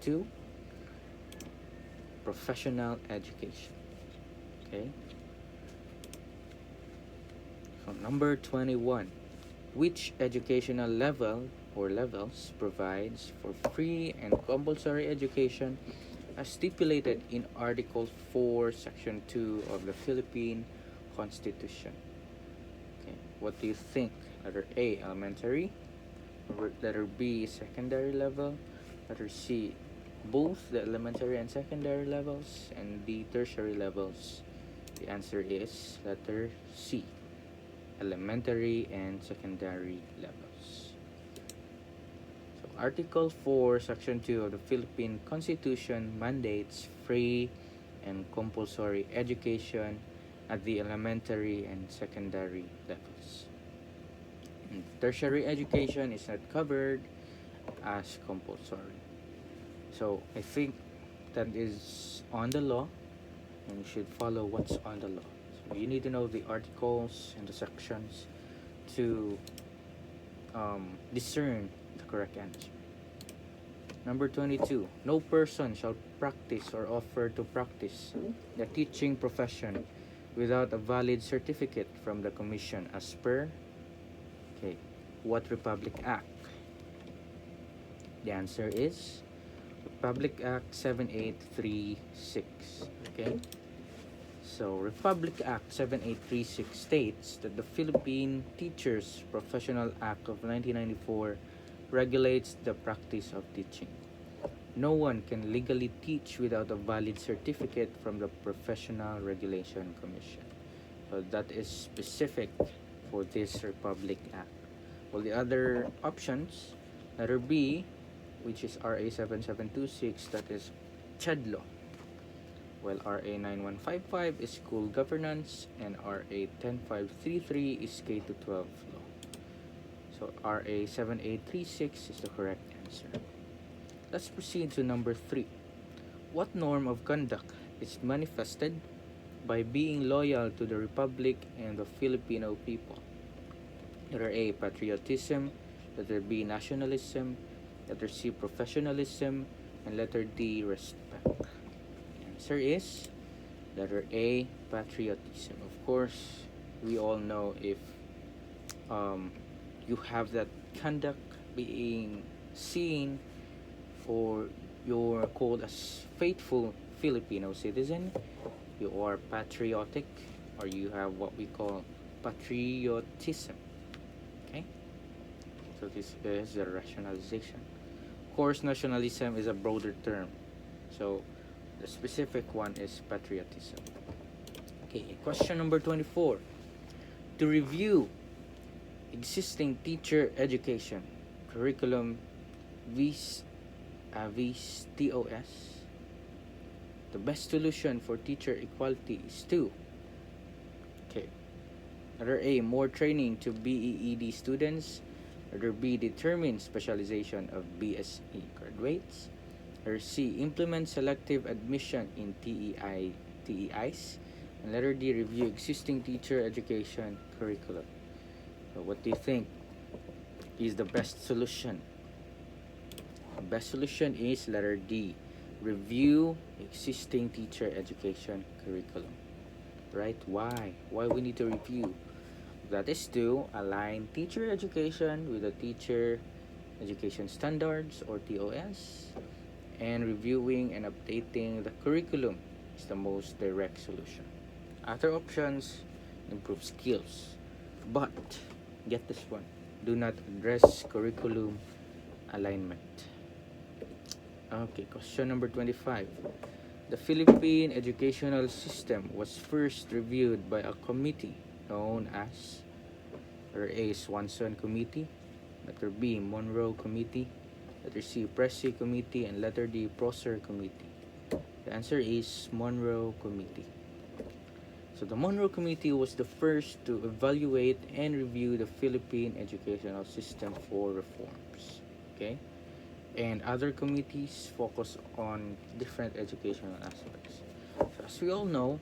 22, professional education. Okay. So number 21, which educational level or levels provides for free and compulsory education as stipulated in Article 4, Section 2 of the Philippine Constitution? Okay. What do you think? Letter A, elementary. Letter B, secondary level. Letter C, both the elementary and secondary levels, and the tertiary levels. The answer is letter C, elementary and secondary levels. So Article 4, Section 2 of the Philippine Constitution mandates free and compulsory education at the elementary and secondary levels. And tertiary education is not covered as compulsory. So I think that is on the law, and you should follow what's on the law. So you need to know the articles and the sections to discern the correct answer. Number 22, no person shall practice or offer to practice the teaching profession without a valid certificate from the commission as per, okay, what Republic Act? The answer is Republic Act 7836. Okay? So, Republic Act 7836 states that the Philippine Teachers Professional Act of 1994 regulates the practice of teaching. No one can legally teach without a valid certificate from the Professional Regulation Commission. So that is specific for this Republic Act. Well, the other options, letter B, which is RA 7726, that is CHED law. While RA 9155 is school governance, and RA 10533 is K-12 law. So RA 7836 is the correct answer. Let's proceed to number 3. What norm of conduct is manifested by being loyal to the Republic and the Filipino people? Letter A, patriotism. Letter B, nationalism. Letter C, professionalism. And letter D, respect. The answer is letter A, patriotism. Of course, we all know if you have that conduct being seen, or you're called as faithful Filipino citizen, you are patriotic, or you have what we call patriotism. Okay, so this is the rationalization. Of course, nationalism is a broader term, so the specific one is patriotism. Okay, question number 24. To review existing teacher education curriculum vis TOS, the best solution for teacher equality is to, okay, letter A, more training to BEED students. Letter B, determine specialization of BSE graduates. Letter C, implement selective admission in TEIs. And letter D, review existing teacher education curriculum. So what do you think is the best solution? The best solution is letter D, review existing teacher education curriculum. Right? Why we need to review? That is to align teacher education with the teacher education standards, or TOS, and reviewing and updating the curriculum is the most direct solution. Other options, improve skills, but get this one, do not address curriculum alignment. Okay, question number 25. The Philippine educational system was first reviewed by a committee known as letter A, Swanson Committee. Letter B, Monroe Committee. Letter C, Pressy Committee. And letter D, Prosser Committee. The answer is Monroe Committee. So the Monroe Committee was the first to evaluate and review the Philippine educational system for reforms. Okay? And other committees focus on different educational aspects. So as we all know,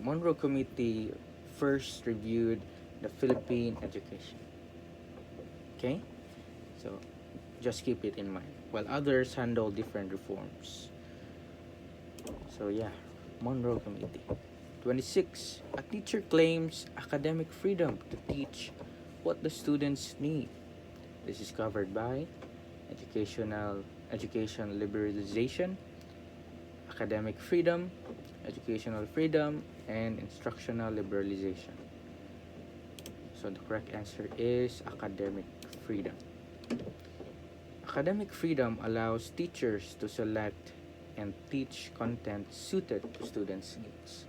Monroe Committee first reviewed the Philippine education. Okay? So Just keep it in mind. While others handle different reforms. So yeah, Monroe Committee. 26. A teacher claims academic freedom to teach what the students need. This is covered by education liberalization, academic freedom, educational freedom, and instructional liberalization. So the correct answer is academic freedom. Academic freedom allows teachers to select and teach content suited to students' needs.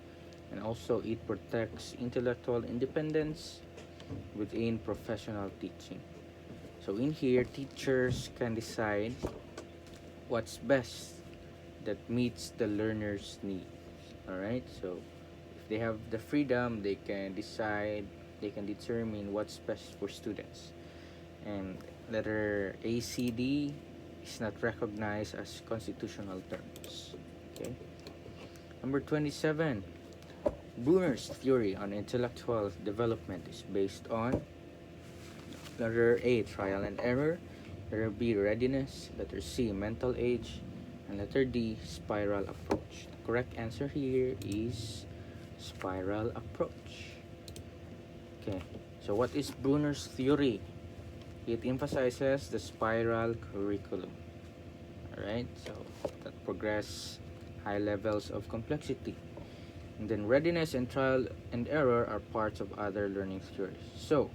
And also it protects intellectual independence within professional teaching. So in here, teachers can decide what's best that meets the learner's needs. Alright, so if they have the freedom, they can decide, they can determine what's best for students. And letter ACD is not recognized as constitutional terms. Okay. Number 27. Brunner's theory on intellectual development is based on letter A, trial and error, letter B, readiness, letter C, mental age, and letter D, spiral approach. The correct answer here is spiral approach. Okay, so what is Brunner's theory? It emphasizes the spiral curriculum. Alright, so that progress high levels of complexity. And then readiness and trial and error are parts of other learning theories. So,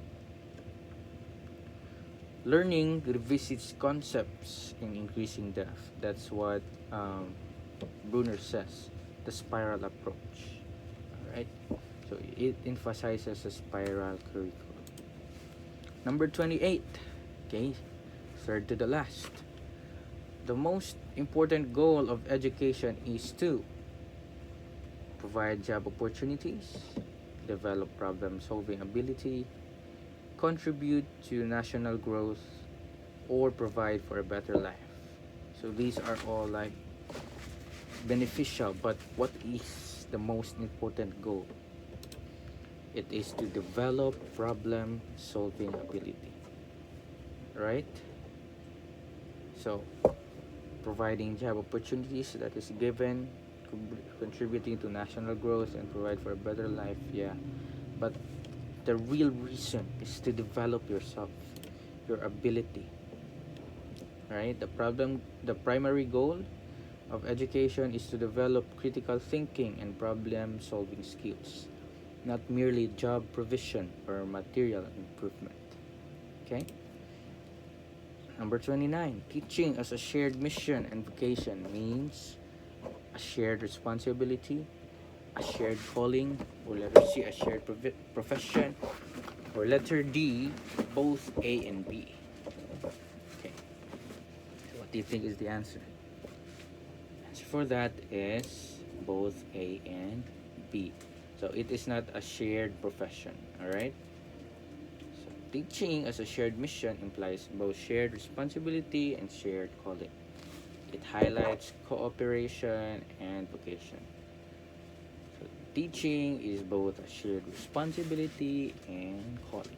learning revisits concepts in increasing depth. That's what Brunner says, the spiral approach. Alright, so it emphasizes the spiral curriculum. Number 28. Okay, third to the last. The most important goal of education is to provide job opportunities, develop problem-solving ability, contribute to national growth, or provide for a better life. So these are all like beneficial, but what is the most important goal? It is to develop problem-solving ability. Right? So, providing job opportunities that is given, contributing to national growth, and provide for a better life, yeah. But the real reason is to develop yourself, your ability. Right? The primary goal of education is to develop critical thinking and problem-solving skills, not merely job provision or material improvement. Okay? Number 29, teaching as a shared mission and vocation means a shared responsibility, a shared calling, or letter C, a shared profession, or letter D, both A and B. Okay, so what do you think is the answer? Answer for that is both A and B. So it is not a shared profession, alright? Teaching as a shared mission implies both shared responsibility and shared calling. It highlights cooperation and vocation. So teaching is both a shared responsibility and calling.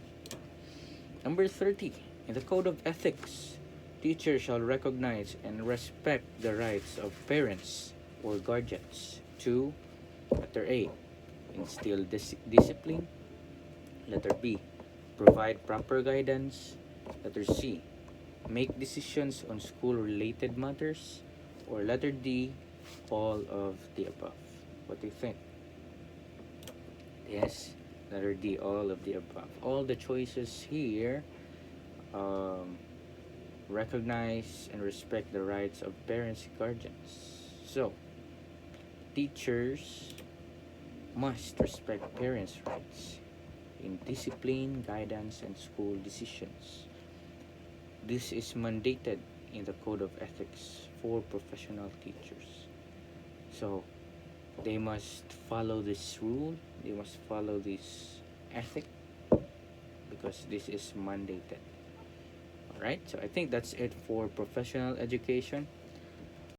Number 30. In the Code of Ethics, teachers shall recognize and respect the rights of parents or guardians. 2. Letter A. Instill discipline. Letter B. Provide proper guidance. Letter C. Make decisions on school-related matters. Or letter D. All of the above. What do you think? Yes, letter D. All of the above. All the choices here recognize and respect the rights of parents and guardians. So, teachers must respect parents' rights in discipline, guidance, and school decisions. This is mandated in the Code of Ethics for professional teachers. So, they must follow this rule, they must follow this ethic, because this is mandated. Alright, so I think that's it for professional education.